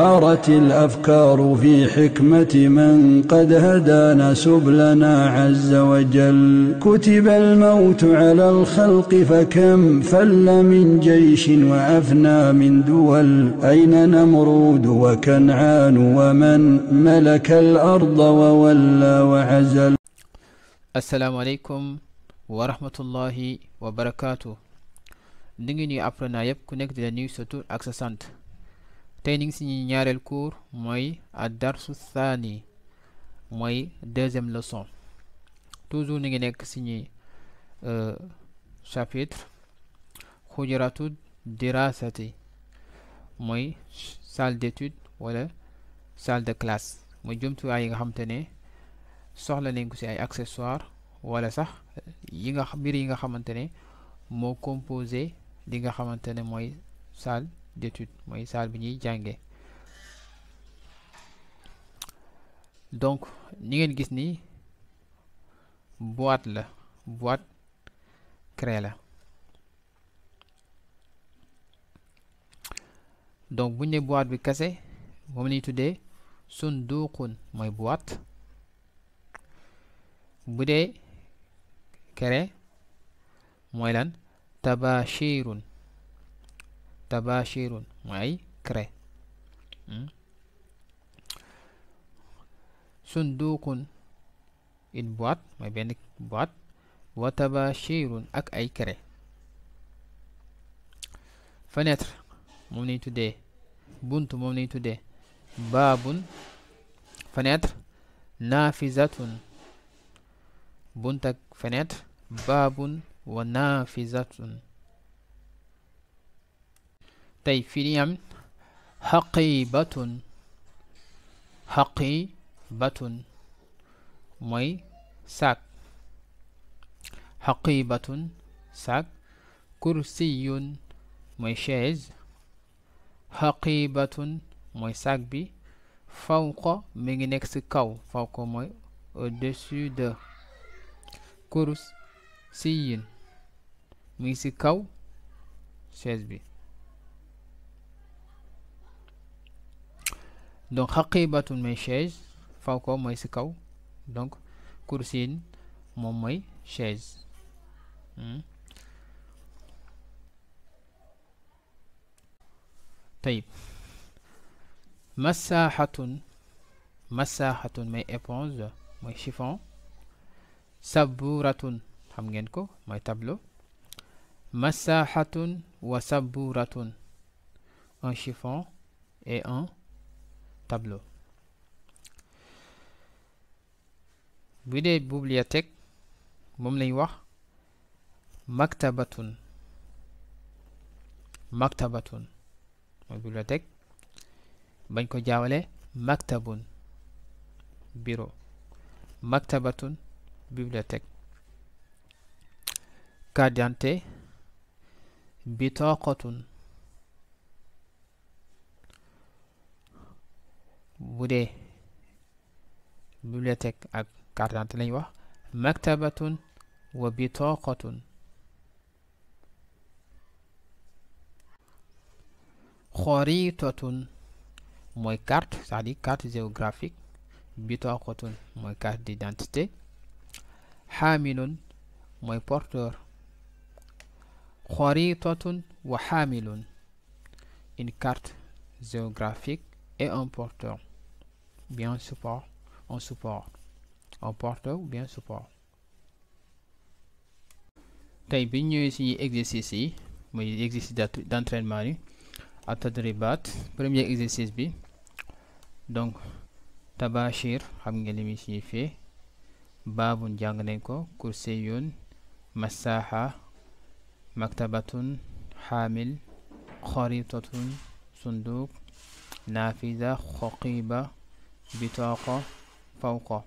سارت الأفكار في حكمة من قد هدانا سبلنا عز وجل. كتب الموت على الخلق فكم فل من جيش وأفنى من دول. أين نمرود وكنعان ومن ملك الأرض وولى وعزل. السلام عليكم ورحمة الله وبركاته. نيجي أبرنا يبكو نك دلني سطور أكسسانت. تينينغ سي ñaarel cours moy ad-darsu thani moy deuxième leçon. Toujours ni ngi nek ci chapitre khujratu dirasati moy salle d'étude wala salle de classe moy jumtu ay nga xamantene soxla nañ ko ci ay accessoires wala sax yi nga mbir yi nga xamantene mo composé li nga xamantene moy salle d'étude moy salle bi ñuy jànge. Donc ni ngeen gis ni boîte la boîte craie la. Donc buñ ne boîte bi kase moom lañuy tuddee sunduqun mooy boîte. bu dee craie mooy lan tabashirun tabashirun mooy craie. Sunduqun une boîte mooy benn boîte wa tabashirun ak ay craie. Fenêtre moom lañuy tuddee bunt moom lañuy tuddee baabun. Fenêtre nafizatun bunt ak fenêtre baabun wa nafizatun. tey fii ni am haqibatun haqibatun mooy sac haqibatun sac. kursiyun mooy chaise haqibatun mooy sac bi. fawqa mi ngi nekk ci kaw fawqa mooy au-dessus de. kursiyun mi ngi ci kaw chaise bi. Donc haqibatun mooy chaise fawqa mooy ci kaw donc kursiyin moom mooy chaise. Tayib massahatun massahatun mooy éponge mooy chiffon. saburatun xam ngeen ko mooy tableau. massahatun wa saburatun un chiffon et un tableau. bu dee bibliothèque moom lañ wax maktabatun maktabatun mooy bibliothèque bañ ko jaawale maktabun bureau. maktabatun bibliothèque. carte d'identité bitaqatun bu dee bibliothèque ak carte d'identité lañ wax maktabatun wa bitaqatun. kharitatun mooy carte c'est-à-dire carte géographique. bitaqatun mooy carte d'identité. hamilun mooy porteur. kharitatun wa hamilun une carte géographique et un porteur bien support un support un porteur ou bien support. tey bi ñëwee ci exercice yi mooy exercice d'entraînement yi at-tadribat. premier exercice bi donc tabashir xam ngeen li muy signifié. baabun jàng nañ ko. kursiyun massaha maktabatun hamil kharitatun sunduq nafiza haqiba bitaqa fawqa.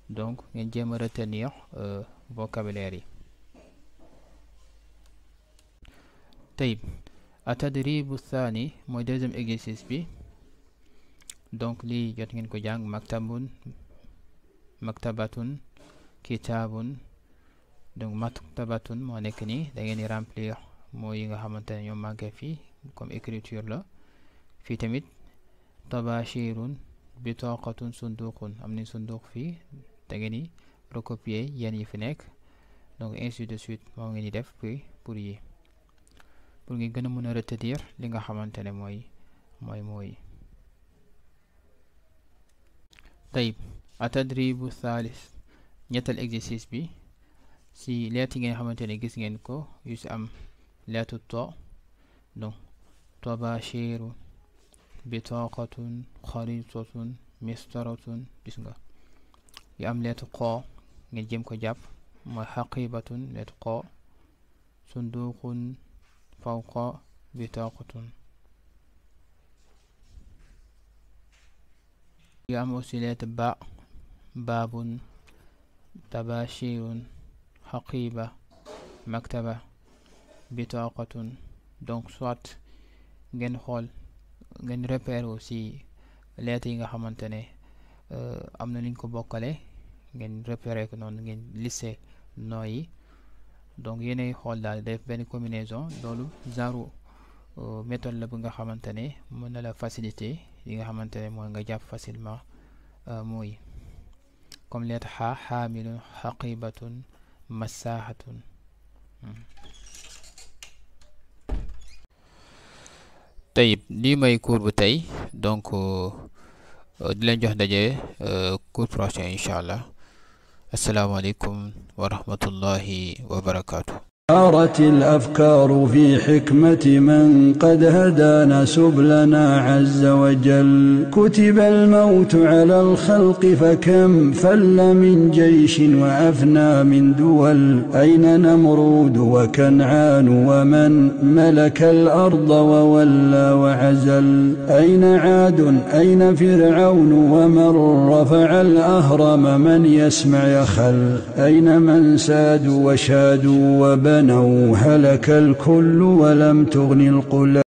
donc ngeen jéem a retenir vocabulaire yi. tayib atadribu thani mooy deuxième exercice bi. donc lii jot ngeen ko jàng maktabun maktabatun kitabun. donc maktabatun moo nekk nii da ngeen di remplir mooy yi nga xamante ne ñoo manqué fii comme écriture la. fii tamit tabashirun bitaqatun sunduqun am nañ sunduq fii da ngeen di recopier yenn yi fi nekk donc ainsi de suite moo ngeen di def pour yi pour ngeen gën a mën a retenir li nga xamante ne mooy tayib atadribu thalith ñettal exercice bi si lettre yi ngeen xamante ne gis ngeen ko yu si am lettre to donc tabashirun bitaqatun kharitatun mistaratun gis nga yu am lettre ko ngeen jëm ko jàpp mooy haqibatun lettre ko sunduqun fawqa bitaqatun yu am aussi lettre ba babun tabashirun haqiba maktaba bitaqatun donc soit ngeen xool ngeen repère aussi lettres yi nga xamante ne am na liñ ko bokkale ngeen repéré ko noonu ngeen lissé noo yi donc yéenay xool daal def benn combinaison loolu genre méthode la bu nga xamante ne mën na la facilité yi nga xamante ne mooy nga jàpp facilement mooy comme lettre xa xaamilun xaqibatun masaahatun tayib lii may cours bu tey donc di leen jox daje cours prochain incha allah asalaamaaleykum wa rahmatullahi wa barakaatu. دارت الأفكار في حكمة من قد هدانا سبلنا عز وجل كتب الموت على الخلق فكم فل من جيش وأفنى من دول أين نمرود وكنعان ومن ملك الأرض وولى وعزل أين عاد أين فرعون ومن رفع الأهرم من يسمع يخل أين من سادوا وشادوا وبنوا هلك الكل ولم تغن القلى